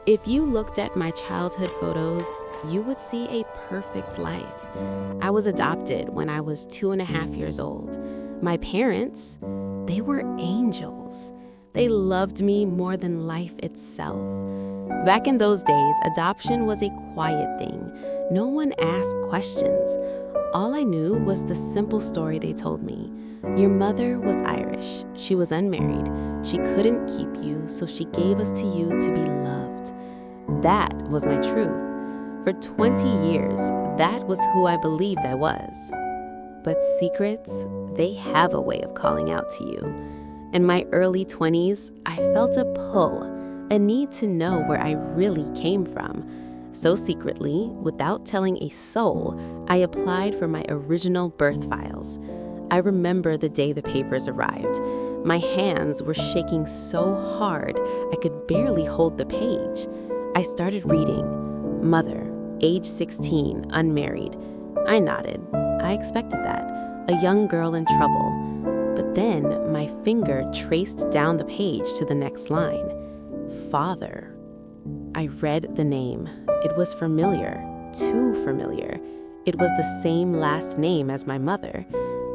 If you looked at my childhood photos, you would see a perfect life. I was adopted when I was 2.5 years old. My parents, they were angels. They loved me more than life itself. Back in those days, adoption was a quiet thing. No one asked questions. All I knew was the simple story they told me. Your mother was Irish. She was unmarried. She couldn't keep you, so she gave us to you to be loved. That was my truth. For 20 years, that was who I believed I was. But secrets, they have a way of calling out to you. In my early 20s, I felt a pull, a need to know where I really came from. So secretly, without telling a soul, I applied for my original birth files. I remember the day the papers arrived. My hands were shaking so hard I could barely hold the page. I started reading. Mother, age 16, unmarried. I nodded. I expected that. A young girl in trouble. But then my finger traced down the page to the next line. Father. I read the name. It was familiar, too familiar. It was the same last name as my mother.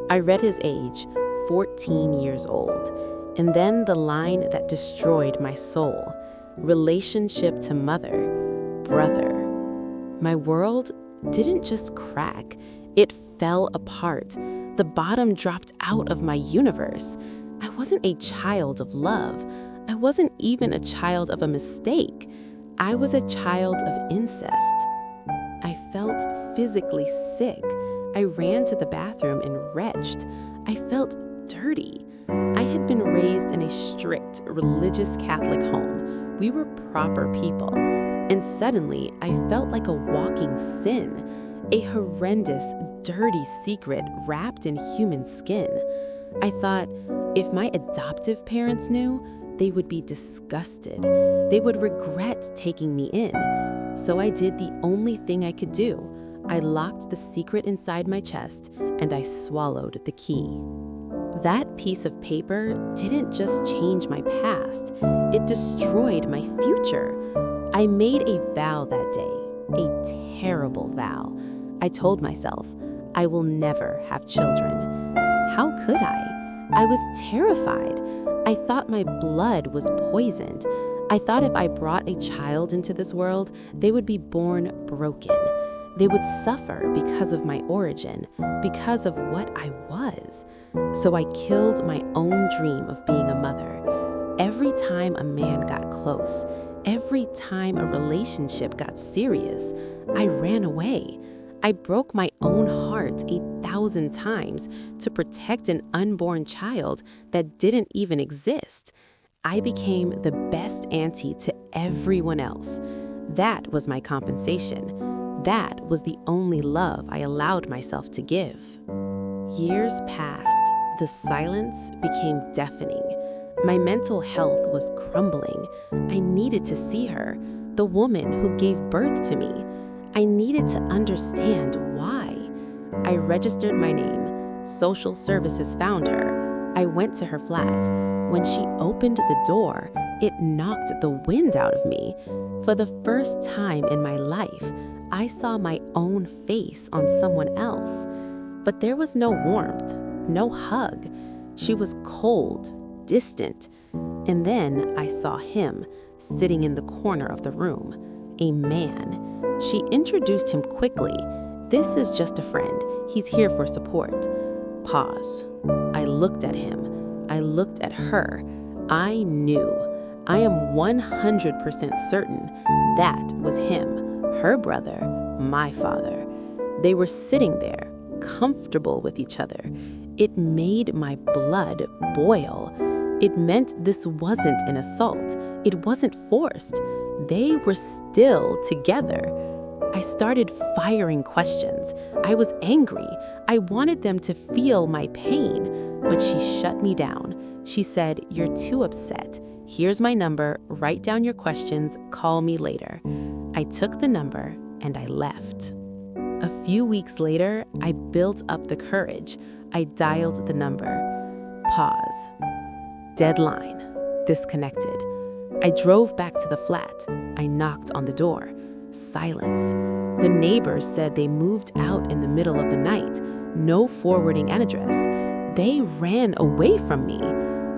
I read his age, 14 years old. And then the line that destroyed my soul. Relationship to mother, brother. My world didn't just crack, it fell apart. The bottom dropped out of my universe. I wasn't a child of love. I wasn't even a child of a mistake. I was a child of incest. I felt physically sick. I ran to the bathroom and retched. I felt dirty. I had been raised in a strict, religious Catholic home. We were proper people. And suddenly, I felt like a walking sin, a horrendous, dirty secret wrapped in human skin. I thought, if my adoptive parents knew, they would be disgusted. They would regret taking me in. So I did the only thing I could do. I locked the secret inside my chest, and I swallowed the key. That piece of paper didn't just change my past, it destroyed my future. I made a vow that day, a terrible vow. I told myself, I will never have children. How could I? I was terrified. I thought my blood was poisoned. I thought if I brought a child into this world, they would be born broken. They would suffer because of my origin, because of what I was. So I killed my own dream of being a mother. Every time a man got close, every time a relationship got serious, I ran away. I broke my own heart 1,000 times to protect an unborn child that didn't even exist. I became the best auntie to everyone else. That was my compensation. That was the only love I allowed myself to give. Years passed. The silence became deafening. My mental health was crumbling. I needed to see her, the woman who gave birth to me. I needed to understand why. I registered my name. Social services found her. I went to her flat. When she opened the door, it knocked the wind out of me. For the first time in my life, I saw my own face on someone else. But there was no warmth, no hug. She was cold, distant. And then I saw him, sitting in the corner of the room, a man. She introduced him quickly. This is just a friend. He's here for support. Pause. I looked at him. I looked at her. I knew. I am 100% certain that was him. Her brother, my father. They were sitting there, comfortable with each other. It made my blood boil. It meant this wasn't an assault. It wasn't forced. They were still together. I started firing questions. I was angry. I wanted them to feel my pain, but she shut me down. She said, "You're too upset. Here's my number. Write down your questions. Call me later." I took the number and I left. A few weeks later, I built up the courage. I dialed the number. Pause. Deadline. Disconnected. I drove back to the flat. I knocked on the door. Silence. The neighbors said they moved out in the middle of the night. No forwarding address. They ran away from me.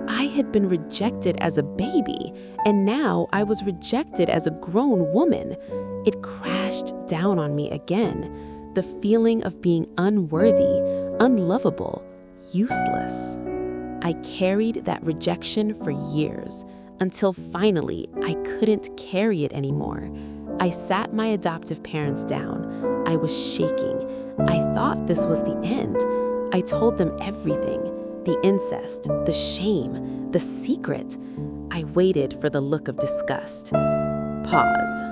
I had been rejected as a baby, and now I was rejected as a grown woman. It crashed down on me again. The feeling of being unworthy, unlovable, useless. I carried that rejection for years, until finally I couldn't carry it anymore. I sat my adoptive parents down. I was shaking. I thought this was the end. I told them everything. The incest, the shame, the secret. I waited for the look of disgust. Pause.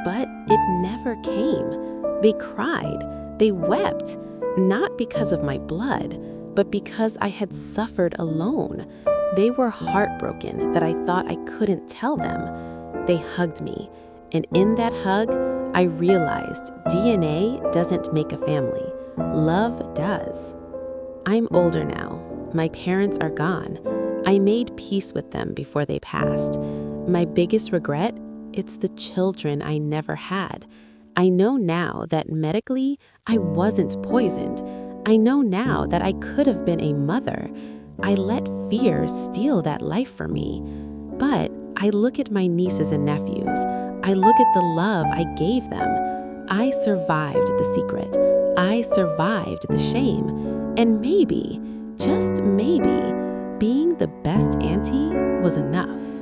But it never came. They cried. They wept. Not because of my blood, but because I had suffered alone. They were heartbroken that I thought I couldn't tell them. They hugged me. And in that hug, I realized DNA doesn't make a family. Love does. I'm older now. My parents are gone. I made peace with them before they passed. My biggest regret? It's the children I never had. I know now that medically, I wasn't poisoned. I know now that I could have been a mother. I let fear steal that life from me. But I look at my nieces and nephews. I look at the love I gave them. I survived the secret. I survived the shame. And maybe, just maybe, being the best auntie was enough.